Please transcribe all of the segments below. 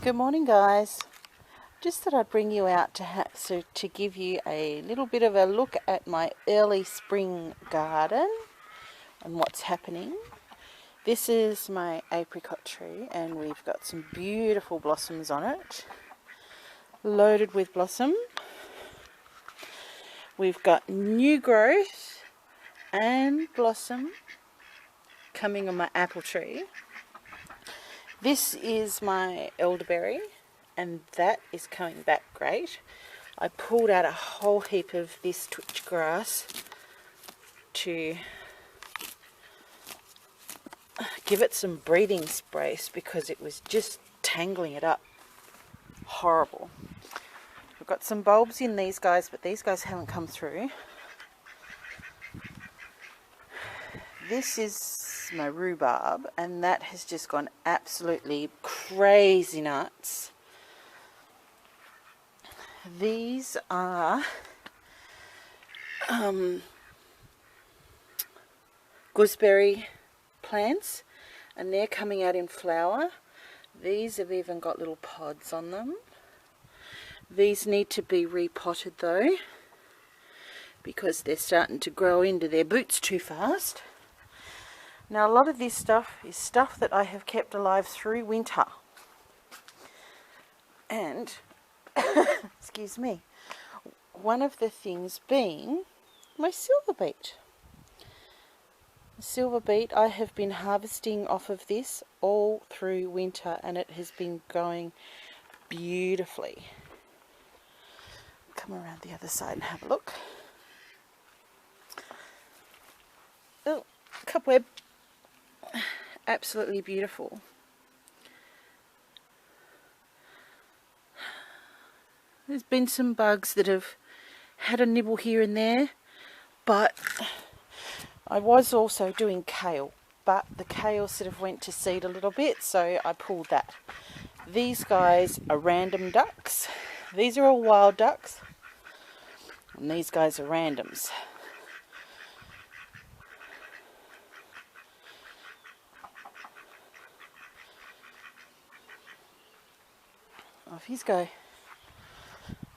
Good morning, guys. Just thought I'd bring you out to give you a little bit of a look at my early spring garden and what's happening. This is my apricot tree and we've got some beautiful blossoms on it, loaded with blossom. We've got new growth and blossom coming on my apple tree. This is my elderberry and that is coming back great. I pulled out a whole heap of this twitch grass to give it some breathing space because it was just tangling it up. Horrible. We've got some bulbs in these guys, but these guys haven't come through. This is my rhubarb and that has just gone absolutely crazy nuts. These are gooseberry plants and they're coming out in flower. These have even got little pods on them. These need to be repotted though because they're starting to grow into their boots too fast. Now a lot of this stuff is stuff that I have kept alive through winter. And, excuse me, one of the things being my silver beet. The silver beet, I have been harvesting off of this all through winter and it has been going beautifully. Come around the other side and have a look. Oh, cobweb. Absolutely beautiful. There's been some bugs that have had a nibble here and there, but I was also doing kale, but the kale sort of went to seed a little bit, so I pulled that. These guys are random ducks. These are all wild ducks, and these guys are randoms. Off his go.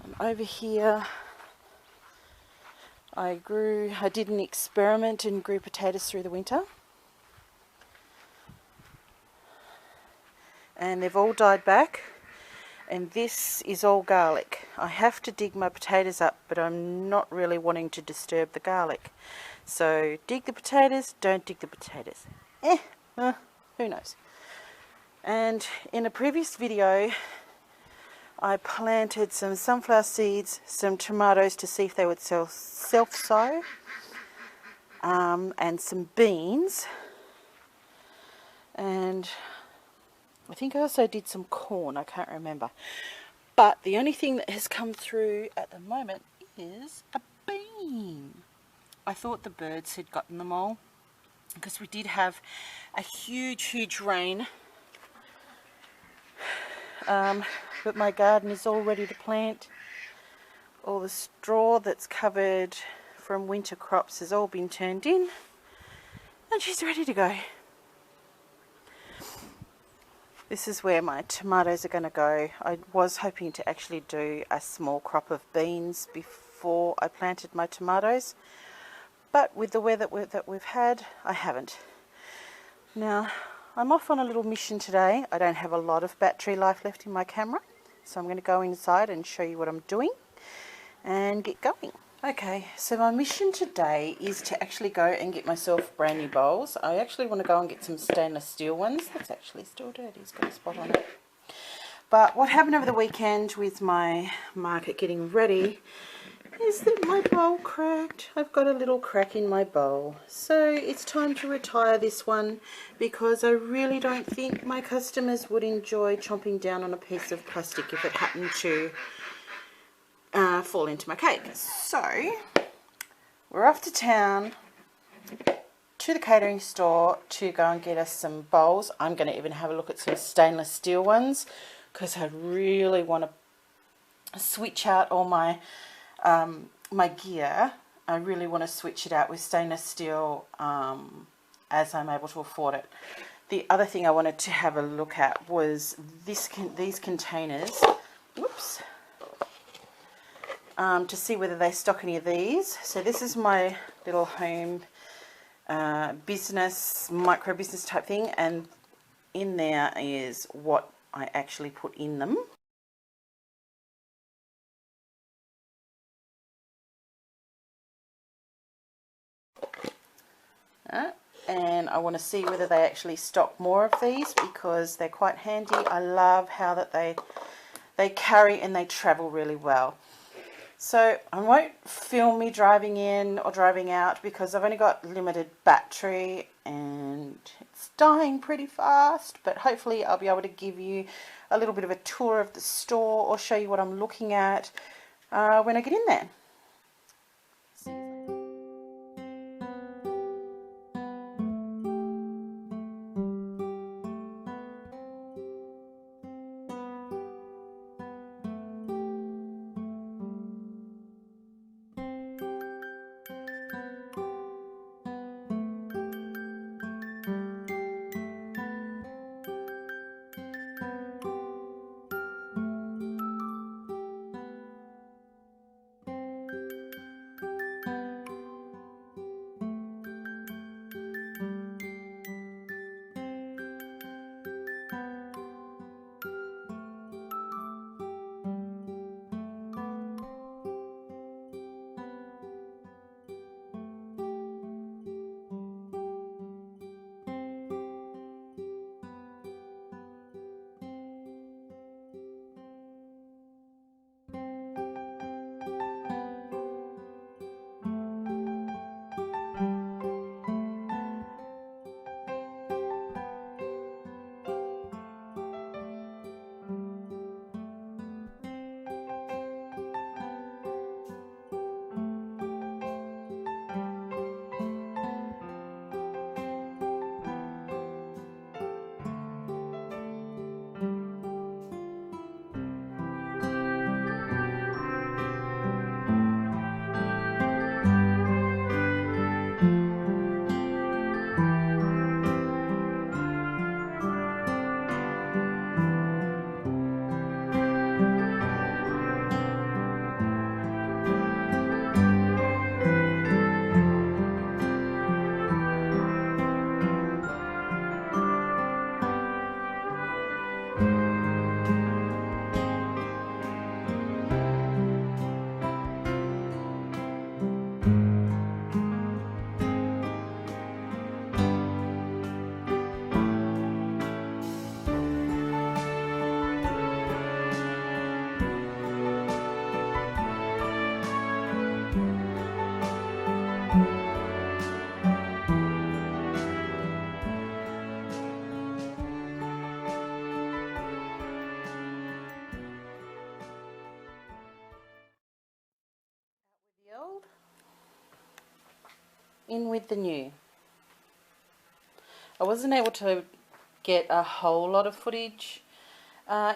And over here I did an experiment and grew potatoes through the winter. And they've all died back. And this is all garlic. I have to dig my potatoes up, but I'm not really wanting to disturb the garlic. So dig the potatoes, don't dig the potatoes. Who knows? And in a previous video I planted some sunflower seeds, some tomatoes to see if they would self-sow, and some beans, and I think I also did some corn, I can't remember. But the only thing that has come through at the moment is a bean. I thought the birds had gotten them all because we did have a huge rain. But my garden is all ready to plant. All the straw that's covered from winter crops has all been turned in and she's ready to go. This is where my tomatoes are going to go. I was hoping to actually do a small crop of beans before I planted my tomatoes, but with the weather that we've had, I haven't. Now I'm off on a little mission today. I don't have a lot of battery life left in my camera, so I'm going to go inside and show you what I'm doing and get going. Okay, so my mission today is to actually go and get myself brand new bowls. I actually want to go and get some stainless steel ones. That's actually still dirty, it's got a spot on it. But what happened over the weekend with my market getting ready is that my bowl cracked. I've got a little crack in my bowl. So it's time to retire this one because I really don't think my customers would enjoy chomping down on a piece of plastic if it happened to fall into my cake. So we're off to town to the catering store to go and get us some bowls. I'm going to even have a look at some stainless steel ones because I really want to switch out all my my gear. I really want to switch it out with stainless steel as I'm able to afford it. the other thing I wanted to have a look at was these containers. Whoops. To see whether they stock any of these. So this is my little home business, micro business type thing, and in there is what I actually put in them. And I want to see whether they actually stock more of these, because they're quite handy. I love how that they carry and they travel really well. So I won't film me driving in or driving out because I've only got limited battery and it's dying pretty fast, but hopefully I'll be able to give you a little bit of a tour of the store or show you what I'm looking at when I get in there. In with the new. I wasn't able to get a whole lot of footage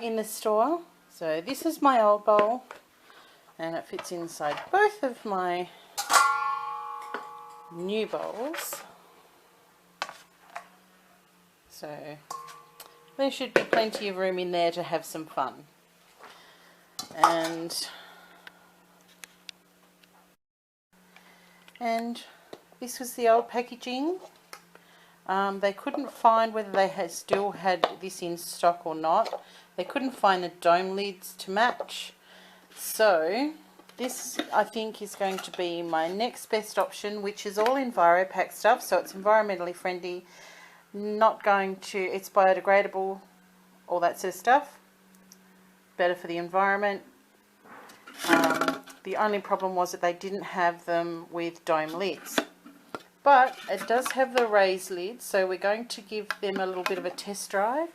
in the store, so this is my old bowl and it fits inside both of my new bowls, so there should be plenty of room in there to have some fun. And this was the old packaging. They couldn't find whether they still had this in stock or not. They couldn't find the dome lids to match. So this, I think, is going to be my next best option, which is all EnviroPack stuff. So it's environmentally friendly, it's biodegradable, all that sort of stuff. Better for the environment. The only problem was that they didn't have them with dome lids. But it does have the raised lids, so we're going to give them a little bit of a test drive.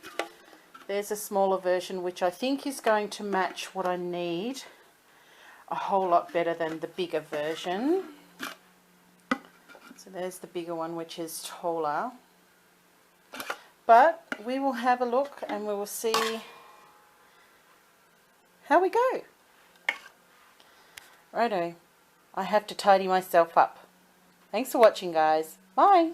There's a smaller version which I think is going to match what I need a whole lot better than the bigger version. So there's the bigger one, which is taller. But we will have a look and we will see how we go. Righto, I have to tidy myself up. Thanks for watching, guys. Bye.